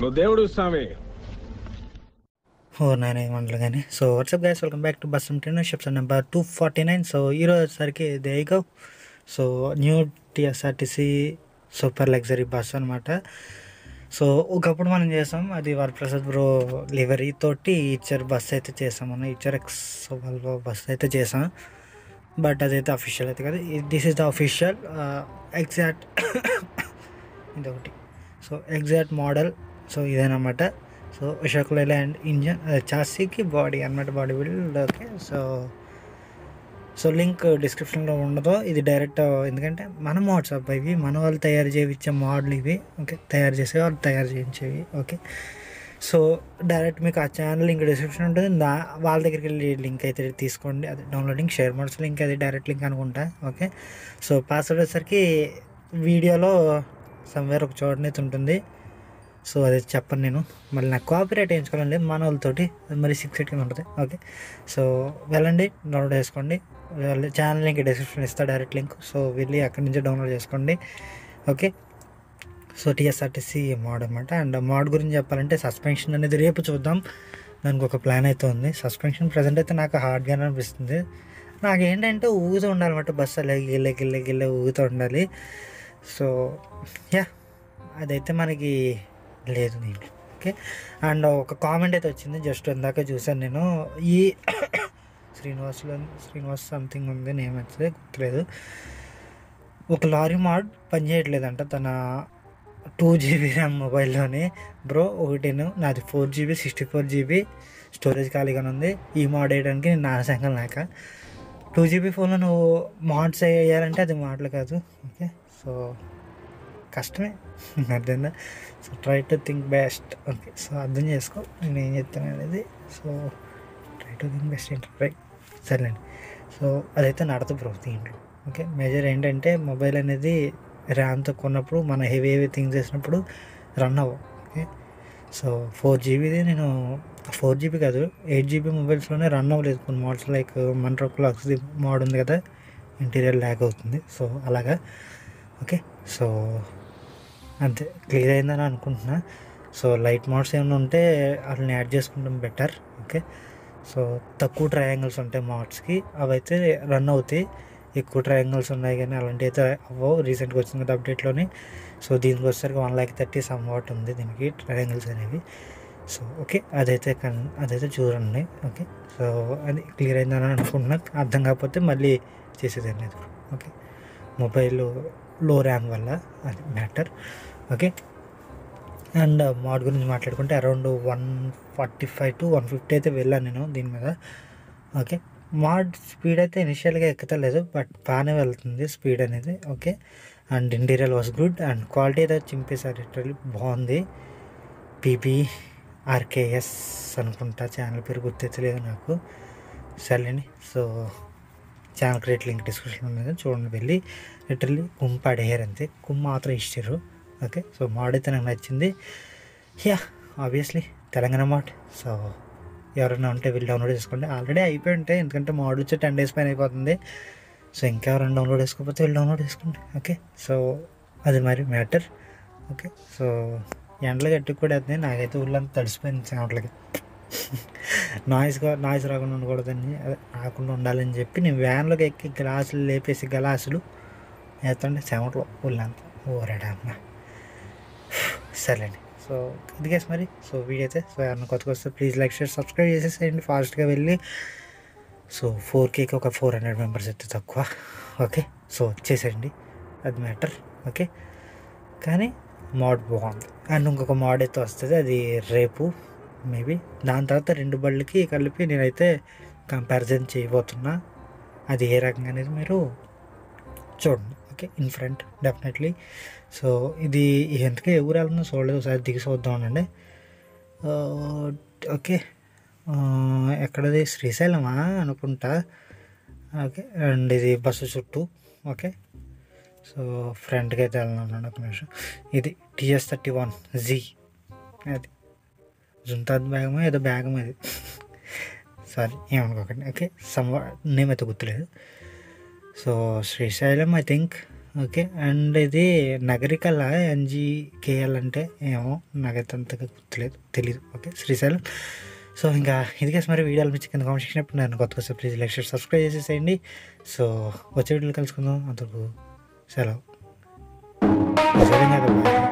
నువ్వు దేవుడు స్వామి. 498 కానీ. So what's up guys, welcome back to bus ships number 249. So ఈరోజు వచ్చేసరికి దేగో. So new TSRTC super luxury bus అనమాట. సో ఒకప్పుడు మనం చేసాం, అది వరప్రసాద్ బ్రో లివరీ తోటి ఇచ్చర్ బస్ అయితే చేసాం, మనం ఇచ్చర్ ఎక్స్ బస్ అయితే చేసాం. బట్ అదైతే అఫీషియల్ అయితే కదా, this is the official exact ఇదొకటి. So exact model. సో ఇదేనమాట. సో అశోక్ లేలాండ్ ఇంజన్ చాసీకి బాడీ అనమాట, body build. Okay, so link డిస్క్రిప్షన్లో ఉండదు. ఇది డైరెక్ట్, ఎందుకంటే మన మోడ్స్ అబ్బా ఇవి, మన వాళ్ళు తయారు చేయించే మోడల్ ఇవి. ఓకే, తయారు చేసే వాళ్ళు తయారు చేయించేవి. ఓకే, సో డైరెక్ట్ మీకు ఆ ఛానల్ లింక్ డిస్క్రిప్షన్ ఉంటుంది, వాళ్ళ దగ్గరికి వెళ్ళి లింక్ అయితే తీసుకోండి. అది డౌన్లోడింగ్ షేర్ మోడ్స్ లింక్, అది డైరెక్ట్ లింక్ అనుకుంటా. ఓకే, సో పాస్వర్డ్ వచ్చేసరికి వీడియోలో సమ్వేర్ ఒక చోటనైతే ఉంటుంది. సో అది చెప్పను నేను, మళ్ళీ నాకు కాపీరైట్ వేయించుకోవాలండి మన వాళ్ళతోటి, మరి 6 ఉంటుంది. ఓకే, సో వెళ్ళండి, డౌన్లోడ్ చేసుకోండి. ఛానల్ లింక్ డిస్క్రిప్షన్ ఇస్తా, డైరెక్ట్ లింక్. సో వెళ్ళి అక్కడి నుంచి డౌన్లోడ్ చేసుకోండి. ఓకే, సో టీఎస్ఆర్టీసీ మోడ్ అనమాట. అండ్ మోడ్ గురించి చెప్పాలంటే సస్పెన్షన్ అనేది రేపు చూద్దాం, దానికి ఒక ప్లాన్ అయితే ఉంది. సస్పెన్షన్ ప్రజెంట్ అయితే నాకు హార్డ్గానే అనిపిస్తుంది. నాకేంటంటే ఊగుతూ ఉండాలన్నమాట, బస్సు అలా గిల్లె ఊగుతూ ఉండాలి. సో యా, అదైతే మనకి లేదు దీంట్లో. ఓకే, అండ్ ఒక కామెంట్ అయితే వచ్చింది, జస్ట్ ఇందాక చూసాను నేను. ఈ శ్రీనివాస్ సంథింగ్ ఉంది, నేమ్ అయితే గుర్తులేదు. ఒక లారీ మోడ్ పనిచేయట్లేదంట తన 2GB ర్యామ్ మొబైల్లోనే. బ్రో ఒకటేను, నాది 4GB 64GB స్టోరేజ్ ఖాళీగానే ఉంది. ఈ మోడ్ వేయడానికి నేను నానసంగం లేక. 2GB ఫోన్లో నువ్వు మోడ్స్ వేయాలంటే అది మాటలు కాదు. ఓకే, సో కష్టమే, అర్థందా. So try to think best. Okay, so అర్థం చేసుకో నేను ఏం చెప్తాను అనేది. So try to think best ఏంటి, రైట్, సరేలేండి. సో అదైతే నడత బ్రో దీంట్లో. ఓకే, మేజర్ ఏంటంటే మొబైల్ అనేది ర్యామ్తో కొన్నప్పుడు మన హెవీ థింగ్స్ చేసినప్పుడు రన్ అవ్వవు. ఓకే, సో 4GBది నేను 4GB కాదు 8GB మొబైల్స్లోనే రన్ అవ్వలేదు కొన్ని మోడ్స్. లైక్ మన క్లాక్స్ది మోడ్ ఉంది కదా, ఇంటీరియర్ ల్యాగ్ అవుతుంది. సో అలాగా. ఓకే, సో అంతే, క్లియర్ అయిందని అనుకుంటున్నా. సో లైట్ మోడ్స్ ఏమైనా ఉంటే వాళ్ళని యాడ్ చేసుకుంటాం బెటర్. ఓకే, సో తక్కువ ట్రయాంగిల్స్ ఉంటాయి మోడ్స్కి, అవి అయితే రన్ అవుతాయి. ఎక్కువ ట్రయాంగిల్స్ ఉన్నాయి కానీ అలాంటివి అయితే అవ్వవు. రీసెంట్గా వచ్చింది కదా అప్డేట్లోని. సో దీనికి వచ్చేసరికి 130 సమ్ వాట్ ఉంది దీనికి ట్రయాంగిల్స్ అనేవి. సో ఓకే, అదైతే చూడండి. ఓకే, సో అది క్లియర్ అయిందని అనుకుంటున్నా. అర్థం కాకపోతే మళ్ళీ చేసేది అనేది. ఓకే, మొబైల్ లో ర్యామ్ వల్ల అది మ్యాటర్. ఓకే, అండ్ మోడ్ గురించి మాట్లాడుకుంటే అరౌండ్ 145 to 150 అయితే వెళ్ళాను నేను దీని మీద. ఓకే, మోడ్ స్పీడ్ అయితే ఇనిషియల్గా ఎక్కుతలేదు, బట్ బాగానే వెళ్తుంది స్పీడ్ అనేది. Okay, and interior was good, and quality అయితే చింపేశారు, లిటరల్లీ బాగుంది. PBRKS అనుకుంటా ఛానల్ పేరు, గుర్తెచ్చలేదు నాకు. సరేండి, so channel create link description ఉంది, చూడండి వెళ్ళి. లిటరల్లీ పడేయారు అంతే, మాత్రం ఇచ్చారు. ఓకే, సో మోడ్ అయితే నాకు నచ్చింది. Yeah, obviously Telangana mode. So ఎవరైనా ఉంటే వీళ్ళు డౌన్లోడ్ చేసుకోండి. ఆల్రెడీ అయిపోయి ఉంటాయి, ఎందుకంటే మోడ్ వచ్చి 10 days పైన అయిపోతుంది. సో ఇంకా ఎవరైనా డౌన్లోడ్ చేసుకోకపోతే వీళ్ళు డౌన్లోడ్ చేసుకోండి. ఓకే, సో అది మరి మ్యాటర్. ఓకే, సో ఎండలు గట్టి కూడా అవుతుంది, నాకైతే ఊళ్ళంతా తడిసిపోయింది చెమటలకి. నాయిస్ రాకుండా ఉండకూడదని, రాకుండా ఉండాలని చెప్పి నేను వ్యాన్లోకి ఎక్కి గ్లాసులు లేపేసి గ్లాసులు వేస్తుండే చెమటలో ఊళ్ళంతా. ఓరేడమ్మ, సరేండి. సో ఇది కేసు మరి. సో వీడియో అయితే, సో ఎవరైనా కొత్తగా వస్తే ప్లీజ్ లైక్ షేర్ సబ్స్క్రైబ్ చేసేసేయండి ఫాస్ట్గా వెళ్ళి. సో 4Kకి ఒక 400 మెంబర్స్ అయితే తక్కువ. ఓకే, సో చేసేయండి, అది మ్యాటర్. ఓకే, కానీ మోడ్ బాగుంది. అండ్ ఇంకొక మోడ్ అయితే వస్తుంది, అది రేపు మేబీ. దాని తర్వాత 2 బళ్ళకి కలిపి నేనైతే కంపారిజన్ చేయబోతున్నా. అది ఏ రకంగా అనేది మీరు చూడండి. Okay, in front definitely. So ఇది ఎంతకే ఎవరు వెళ్ళినా చూడలేదు, ఒకసారి దిగి చూద్దామనండి. ఓకే, ఎక్కడది, శ్రీశైలమా అనుకుంటా. ఓకే, అండ్ ఇది బస్సు చుట్టూ. ఓకే, సో ఫ్రంట్కి అయితే వెళ్ళినాను ఒక నిమిషం. ఇది TS31Z, అది జుంతాద్ బ్యాగమో ఏదో బ్యాగం అది, సారీ ఏమనుకోకండి. ఓకే, నేమ్ అయితే గుర్తులేదు. So Srisailam I think okay. And ఇది నగరికల ఎన్‌జీకేఎల్ అంటే ఏమో నాకైతే అంతగా గుర్తులేదు. తెలీదు. ఓకే. శ్రీశైలం. సో, ఇంకా ఇది గైస్ మరి వీడియో అనిపించి కింద కామెంట్ సెక్షన్ నన్ను కొత్తగా వస్తే ప్లీజ్ లైక్, షేర్, సబ్స్క్రైబ్ చేసేసేయండి. సో, వచ్చే వీడియోలో కలుసుకుందాం. అంతవరకు సెలవు. నిజంగా కదా బాయ్.